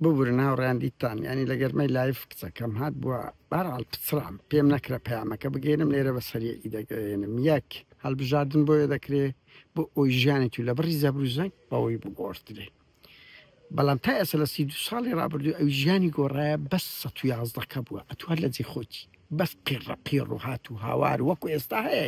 ببوورە ناوڕیان دیتان ینی لەگەرمەی لایف کچەکەم هات بووە بەرحاڵ پچرام پێم نەکرە پەیامەکە بگەێنم لێرە بە سەریعی دەگەێنم یەک هەڵبژاردن بۆیە دەکرێت بۆ ئەوی ژیانی تو لە بڕی زەبروزەنگ بەوەی بگۆڕدرێ بەڵام تا ئێستا لە 32 ساڵی ڕابردوو ئەوی ژیانی گۆڕایە بەس 111 بووە ئەتوار لە جێ خۆتی بەس قیڕ و هات و هاوار وەکو ئێستا هەیە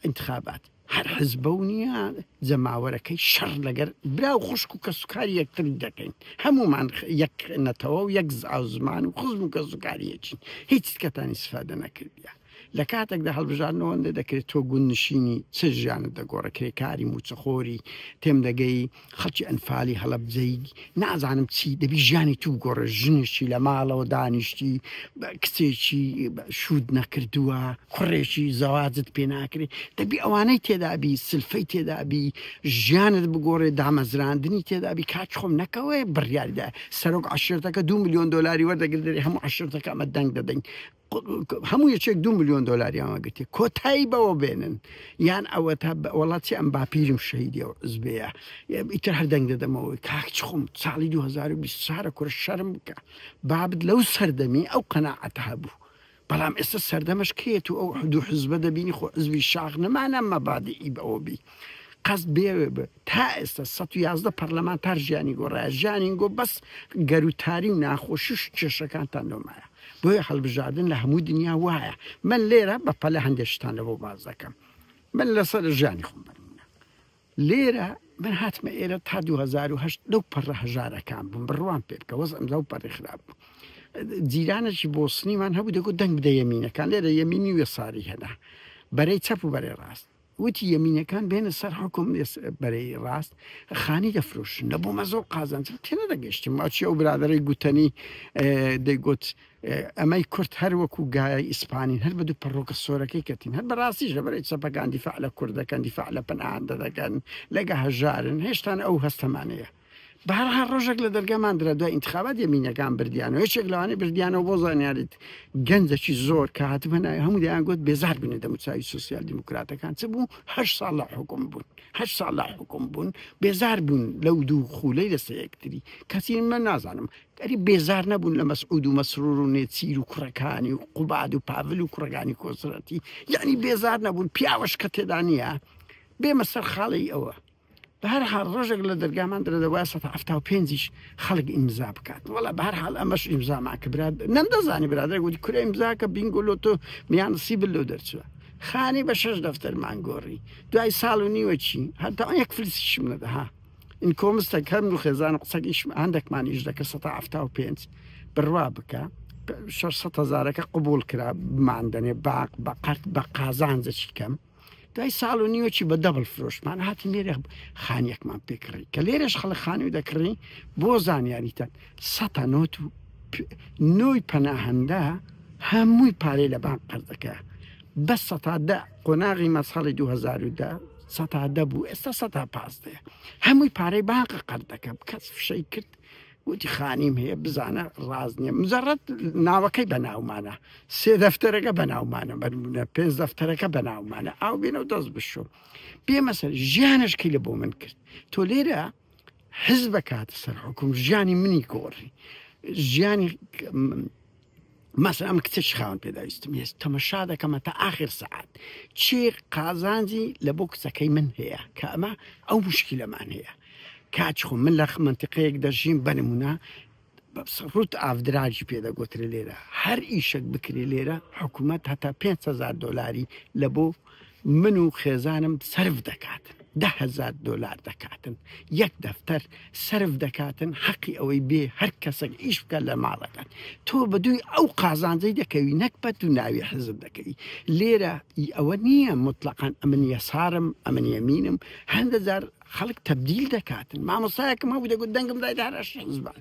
انتخابات هەر حزبە و نییە جەماوەرەکەی شەڕ لەگەر براو خوشک و کەسوکاری یەکتری دەکەین هەمومان یەک نەتەوە و یەک زمان و خزم و کەسوکاریەکین هیچ کەتانی سفادە نەکردیە لە کاتێکدا هەڵبژاردنەوەندە دەکرێت تۆ گون نشینی چ ژیانت دەگۆڕە کرێکاری موچەخۆری تێم دەگەی خەڵکی ئەنفالی هەڵەبجەی نازانم چی دەبی ژیانی تو گۆڕە ژنشی لە ماڵەوە دانیشتی کچێکی شود نەکردووە کوڕێکی زەواجت پێ ناکرێت دەبی ئەوانەی تێدابی سلفەی تێدابی ژیانت بگۆڕێ دامەزراندنی تێدابی کاچ خۆم نەکەوەی بڕیاریدا سەرۆک عشرەکە 2 ملیۆن دۆلاری وەردەگرێت هەموو عشرەکە ئەمە دەنگ دەدەین هەموو یەکێک 2 ملیۆن دۆلاری ئەمەگرێت کۆتایی بەوە بێنن یان ئەوە تا وڵاتی ئەم باپیرم شەیدی و زبەیە ئیتر هەر دەنگ دەدەمەوەی کاکچ خۆم ساڵی 2024 کوڕ شەرم بکە بابت لەو سەردەمی ئەو قەناعەتە هەبوو بەڵام ئێستا سەردەمەش کێت و ئەو حدو حزبە دەبینی خۆ حزبی شاخ نەمانە مەبادئی بەوە بی قەست بێوێ بە تا ئێستا 111 پەرلەمانتار ژیانی گۆڕایە ژیانی گۆ بەس گەروتاری و ناخۆشی و کێشەکانتان نۆمایە بۆیە هەڵبژاردن لە هەموو دنیا وایە من لێرە بەپەلە هەندێشتان لەبۆ باز دەکەم من لەسەر ژیانی خۆم بەرمونە لێرە من هاتمە ئێرە تا 2008 لەو پەڕە هەژارەکان بووم بڕوان پێ بکە وەز ئەمزە و پەڕی خراپ بوو جیرانێکی بۆسنیمان هەبوو دەگوت دەنگ بدە یەمینەکان لێرە یەمینی وێساری هەنا بەرەی چەپ و بەرەی ڕاست وتی یەمینەکان بێنە سەر حکوم بەرەی ڕاست خانی دەفرۆشن لە بۆ مەزۆ قازان تێنە دەگەشتم ماچی ئەو برادەرەی گوتنی دەیگوت ئەمەی کورد هەر وەکو گایای ئیسپانین هەر بە دوو پەڕۆکە سۆرەکەی کەتین هەر بەڕاستیش لە بەرەی چەپەکان دیفاع لە کوردەکەن دیفاع لە پەناهەندە دەکەن لەگە هەژارن هێشتان ئەو هەستەمانەیە بەهەرها ڕۆژێک لە دەرگەمان درا دوای ئینتخابات یەمینەکان بردیانەوە هیچێک لەوانەی بردیانەوە بۆ زانیاریت گەنجێکی زۆر کە هاتبوونە ناوی هەموو دەیان گوت بێزار بنێ دەموچاوی سوسیال دیموکراتەکان چ بوو 8 ساڵ لە حکوم بوون 8 ساڵ لە حکوم بوون بێزار بوون لەو دوو خولەی لەسەر یەکتری کەسی من نازانم ئەری بێزار نەبوون لە مەسعود و مەسرور و نێچیر و کوڕەکانی و قوباد و پاڤل و کوڕەکانی کۆسرەتی یعنی بێزار نەبوون پیاوەش کە تێدا نییە بێمە سەر خاڵی ئەوە بەهەرحاڵ ڕۆژێک لە دەرگامان درەدەوای 175 خەڵک ئیمزا بکات وەڵا بەهەرحاڵ ئەمەش ئیمزامان کە براد نەمدەزانی برادر گوتی کورە ئیمزاکە بینگۆلۆتۆ میان سیبل لەو دەرچووە خانی بە 6 دەفتەرمان گۆڕی دوای ساڵ و نیوە چی هەتا یەک فلسیشم نەدەها ئین کۆمستە کەم و خێزان قسەگیش هەندێکمان ئیش دەکە 175 بڕوا بکە 600,000ەکە قبول کرا بماندنێ باق بە قەرت بە قازانجەکی کەم دوای ساڵ و نیوەکی بە دەبڵ فرۆشمان هاتی لێرە خانیەکمان پێکڕی کە لێرەش خەڵک خانی و دەکڕی بۆ زانیاریتان 100 نۆت و نۆی پەناهەندە هەمووی پارەی لە بانک قەرزەکە بە 100 قۆناغی مەساڵی 2010 100 بوو ئێستا 115 هەمووی پارەی بانکە قەرزەکە کەس فشەی کرد وتی خانیم هەیە بزانە ڕاز نییە مزەڕەت ناوەکەی بەناومانە 3 دەفتەرەکە بەناومانە بەرمونە 5 دەفتەرەکە بەناومانە ئاو بێنەوە دەست بشۆ پێمە سەر ژیانشکی لە بۆ من کرد تۆ لێرە حزب بکاتە سەر حکوم ژیانی منی گۆڕی ژیانی مەسەلا ئەم کچێکی خاوەن پێداویستم هێست تەمەشا دەکەمە تا ئاخر سەعات چی قازانجی لە بۆ کچەکەی من هەیە کە ئەمە ئەو مشکلەمان هەیە کاچ خۆ من لە منتیقەیەک دەژیم بەنمونە ڕوت ئافدراجی پێدەگوترێ لێرە هەر ئیشێک بکرێ لێرە حکوومەت هەتا 5,000 دۆلاری لە بۆ من و خێزانم سرف دەکاتن 10,000 دۆلار دەکاتن یەک دەفتەر سرف دەکاتن حەقی ئەوەی بێ هەر کەسێک ئیش بکە لە ماڵەکان تۆ بەدووی ئەو قازانجەی دەکەوی نەک بە و ناوی حزب دەکەی لێرە ئەوە نییە مطلقاً ئەمن یەسارم ئەمن یەمینم هەندەجار خەڵک تەبدیل دەکاتن مامۆستایەکم هەبوو دەگوت دەنگم دای داڕەش حزبان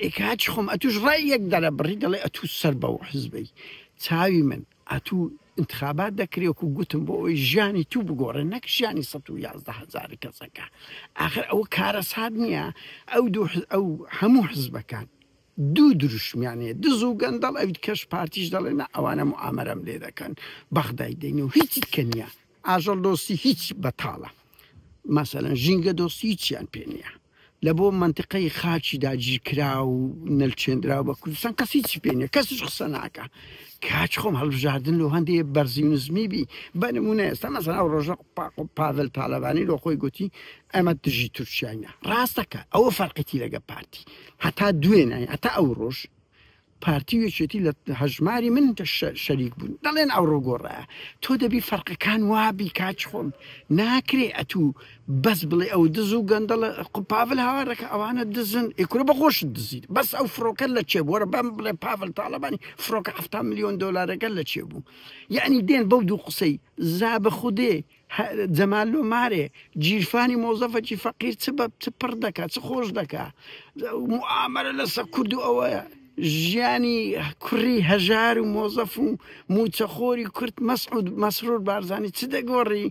ئێکاچ خۆم ئەتوش ڕای یەک دەرە بڕی دەڵێ ئەتوو سەر بەو حزبەی چاوی من ئەتوو انتخابات دەکرێ وەکو گوتم بۆ ئەوی ژیانی تو بگۆڕن نەک ژیانی 111,000 کەسەکە ئاخر ئەوە کارەسات نییە ئەو هەموو حزبەکان دوو دروشمیانەیە دز و گەندەڵ ئەویت کەش پارتیش دەڵێنە ئەوانە موعامەرەم لێ دەکەن بەغدای دەینە و هیچیت کە نییە ئاژەڵ دۆستی هیچ بەتاڵە مەسەلەن ژینگە دۆستی هیچیان پێ نییە لە بۆ منتیقەی خاچی داگیرکرا و نەلچێنرا بە کوردستان کەسی چی پێ نییە کەسیش قسە ناکە کاچ خۆم هەڵبژاردن لە هەندێک بەرزی نزمی بی بە نمونە ئێستا مەسەڵەن ئەو ڕۆژە پاڤێل تاالبانی لۆ خۆی گوتی ئەمە دژی تورکیایە ڕاستەکە ئەوە فەرقەتی لەگە پارتی هەتا دوێنای هەتا ئەو ڕۆژ پارتی وێچێتی لە هەژماری من شەریک بوون دەڵێن ئەوڕۆ گۆڕایە تۆ دەبی فەرقەکان وابی کاچ خۆم ناکرێ ئەتوو بەس بڵێ ئەو دز و گەندەڵە پاڤل هاوارەکە ئەوانە دزن ئێکورە بەخۆشت دزیت بەس ئەو فڕۆکە لە چێ بوو وەرە بەم بڵێ پاڤل تاالبانی فڕۆکە 7 ملیۆن دۆلارەکە لە چێ بوو یعنی دێن بەو دوو قسەی زا بە خودێ جەمال مارێ جیرفانی مۆزەفەکی فەقیر چ پڕ دەکات چ خۆش دەکات موعامەرە لەسەر کورد و ئەوەیە ژیانی کوڕی هەژار و مۆزەف و موچەخۆری کورد مەسرور بارزانی چ دەگۆڕی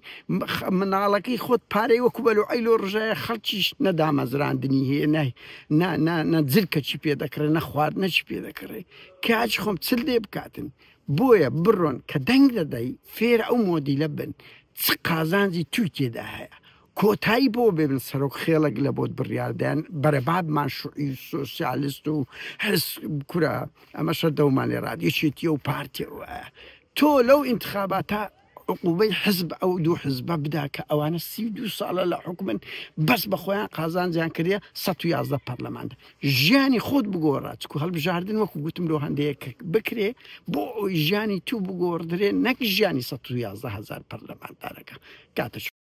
مناڵەکەی خۆت پارەی وەکو بەلو ئەیلۆ ڕژایە خەڵکیش نەدامەزراندنی هەیە نەجلکەچی پێ دەکرێ نەخوارد نەچی پێ دەکڕێ کاچ خۆم چل لێ بکاتن بۆیە بڕۆن کە دەنگ دەدەی فێرە ئەو مۆدیلە بن چ قازانجی توی تێدا هەیە کۆتایی بۆ ببن سەرۆک خێڵک لە بۆت بڕیاردەیان بەرەبابمان شوعی سۆسیالیست و هەرس کورە ئەمەشە دەومانێ ڕادیەکێتیە و پارتی وایە تۆ لەو ئینتخاباتە عقوبەی حزب ئەو دوو حزبە بدا کە ئەوانە 32 ساڵە لە حکومن بەس بە خۆیان قازانجیان کردە 111 پەرلەماندا ژیانی خۆت بگۆڕات چکو هەڵبژاردن وەکو گوتم لەو هەندەیەک بکرێ بۆ ئەوی ژیانی تو بگۆڕدرێ نەک ژیانی 111 هزار پەرلەماندارەکە کاتە